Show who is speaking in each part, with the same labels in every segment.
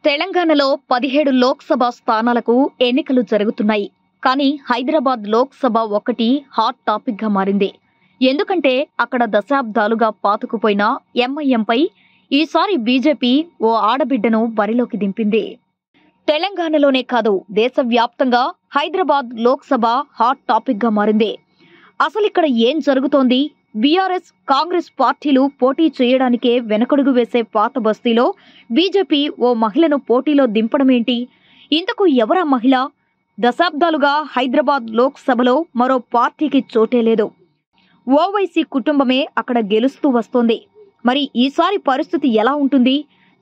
Speaker 1: తెలంగాణలో 17 లోక్సభ స్థానాలకు ఎన్నికలు జరుగుతున్నాయి. కానీ హైదరాబాద్ లోక్సభ ఒకటి హాట్ టాపిక్ గా మారింది. ఎందుకంటే అక్కడ దశాబ్దాలుగా పాతుకుపోయిన ఎంఐఎంపై ఈసారి బీజేపీ ఓ ఆడబిడ్డను బరిలోకి దింపింది. తెలంగాణలోనే కాదు దేశవ్యాప్తంగా హైదరాబాద్ లోక్సభ హాట్ టాపిక్ గా మారింది. అసలిక్కడ ఏం జరుగుతోంది? బీఆర్ఎస్, కాంగ్రెస్ పార్టీలు పోటీ చేయడానికే వెనకడుగు వేసే పాత బస్తీలో బీజేపీ ఓ మహిళను పోటీలో దింపడమేంటి? ఇంతకు ఎవరా మహిళ? దశాబ్దాలుగా హైదరాబాద్ లోక్సభలో మరో పార్టీకి చోటే లేదు. ఓవైసీ కుటుంబమే అక్కడ గెలుస్తూ వస్తోంది. మరి ఈసారి పరిస్థితి ఎలా ఉంటుంది?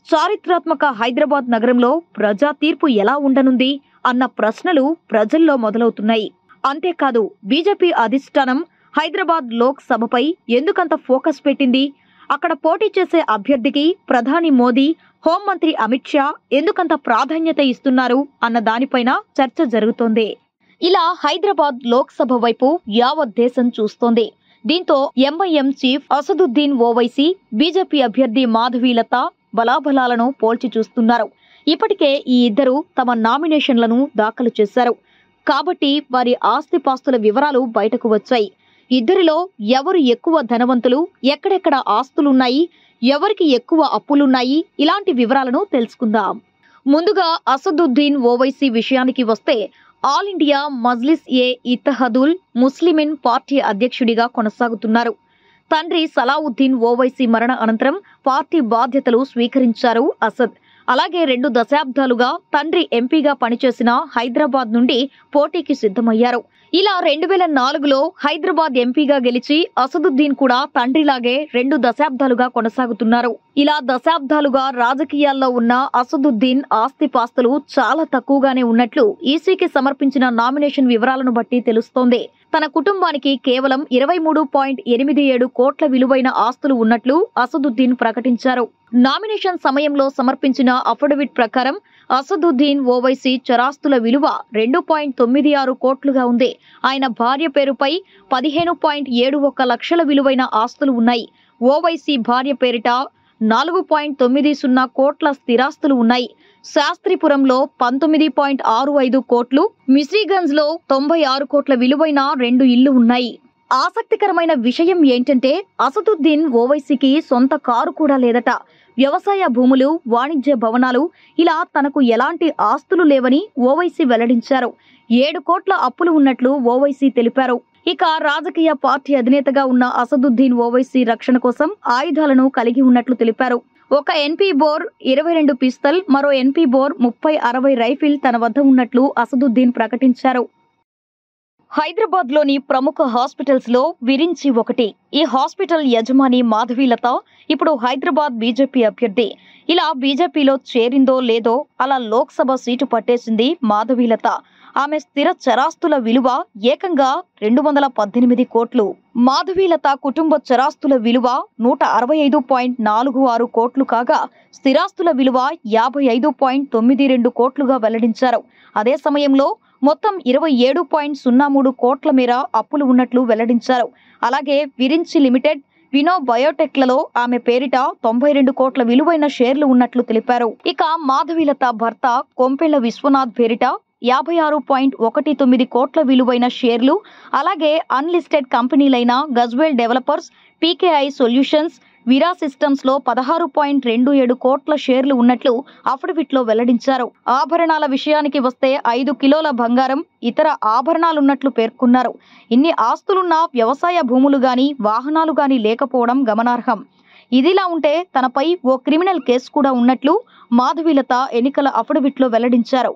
Speaker 1: చారిత్రాత్మక హైదరాబాద్ నగరంలో ప్రజా తీర్పు ఎలా ఉండనుంది అన్న ప్రశ్నలు ప్రజల్లో మొదలవుతున్నాయి. అంతేకాదు బీజేపీ అధిష్టానం హైదరాబాద్ లోక్సభపై ఎందుకంత ఫోకస్ పెట్టింది? అక్కడ పోటీ చేసే అభ్యర్థికి ప్రధాని మోదీ, హోంమంత్రి అమిత్ షా ఎందుకంత ప్రాధాన్యత ఇస్తున్నారు అన్న దానిపైన చర్చ జరుగుతోంది. ఇలా హైదరాబాద్ లోక్సభ వైపు యావత్ దేశం చూస్తోంది. దీంతో MIM chief Asaduddin Owaisi, BJP అభ్యర్థి మాధవీలత బలాబలాలను పోల్చి చూస్తున్నారు. ఇప్పటికే ఈ ఇద్దరు తమ నామినేషన్లను దాఖలు చేశారు. కాబట్టి వారి ఆస్తిపాస్తుల వివరాలు బయటకు వచ్చాయి. ఇద్దరిలో ఎవరు ఎక్కువ ధనవంతులు, ఎక్కడెక్కడ ఆస్తులున్నాయి, ఎవరికి ఎక్కువ అప్పులున్నాయి, ఇలాంటి వివరాలను తెలుసుకుందాం. ముందుగా అసదుద్దీన్ ఓవైసీ విషయానికి వస్తే ఆల్ ఇండియా మజ్లిస్ ఏ ఇత్తహదుల్ ముస్లిమిన్ పార్టీ అధ్యక్షుడిగా కొనసాగుతున్నారు. తండ్రి సలావుద్దీన్ ఓవైసీ మరణ అనంతరం పార్టీ బాధ్యతలు స్వీకరించారు అసద్. అలాగే 2 దశాబ్దాలుగా తండ్రి ఎంపీగా పనిచేసిన హైదరాబాద్ నుండి పోటీకి సిద్ధమయ్యారు. ఇలా 2004లో హైదరాబాద్ ఎంపీగా గెలిచి అసదుద్దీన్ కూడా తండ్రిలాగే 2 దశాబ్దాలుగా కొనసాగుతున్నారు. ఇలా దశాబ్దాలుగా రాజకీయాల్లో ఉన్న అసదుద్దీన్ ఆస్తిపాస్తులు చాలా తక్కువగానే ఉన్నట్లు ఈసీకి సమర్పించిన నామినేషన్ వివరాలను బట్టి తెలుస్తోంది. తన కుటుంబానికి కేవలం 23.87 కోట్ల విలువైన ఆస్తులు ఉన్నట్లు అసదుద్దీన్ ప్రకటించారు. నామినేషన్ సమయంలో సమర్పించిన అఫిడవిట్ ప్రకారం అసదుద్దీన్ ఓవైసీ చరాస్తుల విలువ 2.96 కోట్లుగా ఉంది. ఆయన భార్య పేరుపై 15.71 లక్షల విలువైన ఆస్తులు ఉన్నాయి. ఓవైసీ భార్య పేరిట 4.90 కోట్ల స్థిరాస్తులు ఉన్నాయి. శాస్త్రిపురంలో 19.65 కోట్లు, మిశ్రీగంజ్ లో 96 కోట్ల విలువైన 2 ఇళ్లు ఉన్నాయి. ఆసక్తికరమైన విషయం ఏంటంటే అసదుద్దీన్ ఓవైసీకి సొంత కారు కూడా లేదట. వ్యవసాయ భూములు, వాణిజ్య భవనాలు, ఇలా తనకు ఎలాంటి ఆస్తులు లేవని ఓవైసీ వెల్లడించారు. 7 కోట్ల అప్పులు ఉన్నట్లు ఓవైసీ తెలిపారు. ఇక రాజకీయ పార్టీ అధినేతగా ఉన్న అసదుద్దీన్ ఓవైసీ రక్షణ కోసం ఆయుధాలను కలిగి ఉన్నట్లు తెలిపారు. ఒక ఎన్పీ బోర్ 22 పిస్తల్, మరో ఎన్పీ బోర్ 30-60 రైఫిల్ తన వద్ద ఉన్నట్లు అసదుద్దీన్ ప్రకటించారు. హైదరాబాద్ లోని ప్రముఖ హాస్పిటల్స్ లో విరించి ఒకటి. ఈ హాస్పిటల్ యజమాని మాధవీలత ఇప్పుడు హైదరాబాద్ బీజేపీ అభ్యర్థి. ఇలా బీజేపీలో చేరిందో లేదో అలా లోక్సభ సీటు పట్టేసింది మాధవీలత. ఆమె స్థిర చరాస్తుల విలువ ఏకంగా 218 కోట్లు. మాధవీలత కుటుంబ చరాస్తుల విలువ 165.46 కోట్లు కాగా స్థిరాస్తుల విలువ 55.92 కోట్లుగా వెల్లడించారు. అదే సమయంలో మొత్తం 27.03 కోట్ల మేర అప్పులు ఉన్నట్లు వెల్లడించారు. అలాగే విరించి లిమిటెడ్, వినో బయోటెక్లలో ఆమె పేరిట 92 కోట్ల విలువైన షేర్లు ఉన్నట్లు తెలిపారు. ఇక మాధవీలత భర్త కొంపెళ్ల విశ్వనాథ్ పేరిట 56.19 కోట్ల విలువైన షేర్లు, అలాగే అన్లిస్టెడ్ కంపెనీలైన Gajwel developers, PKI solutions, Vira systems లో 16.27 కోట్ల షేర్లు ఉన్నట్లు అఫిడవిట్లో వెల్లడించారు. ఆభరణాల విషయానికి వస్తే 5 కిలోల బంగారం, ఇతర ఆభరణాలున్నట్లు పేర్కొన్నారు. ఇన్ని ఆస్తులున్న వ్యవసాయ భూములు గాని, వాహనాలు గాని లేకపోవడం గమనార్హం. ఇదిలా ఉంటే తనపై ఓ క్రిమినల్ కేసు కూడా ఉన్నట్లు మాధవీలత ఎన్నికల అఫిడవిట్లో వెల్లడించారు.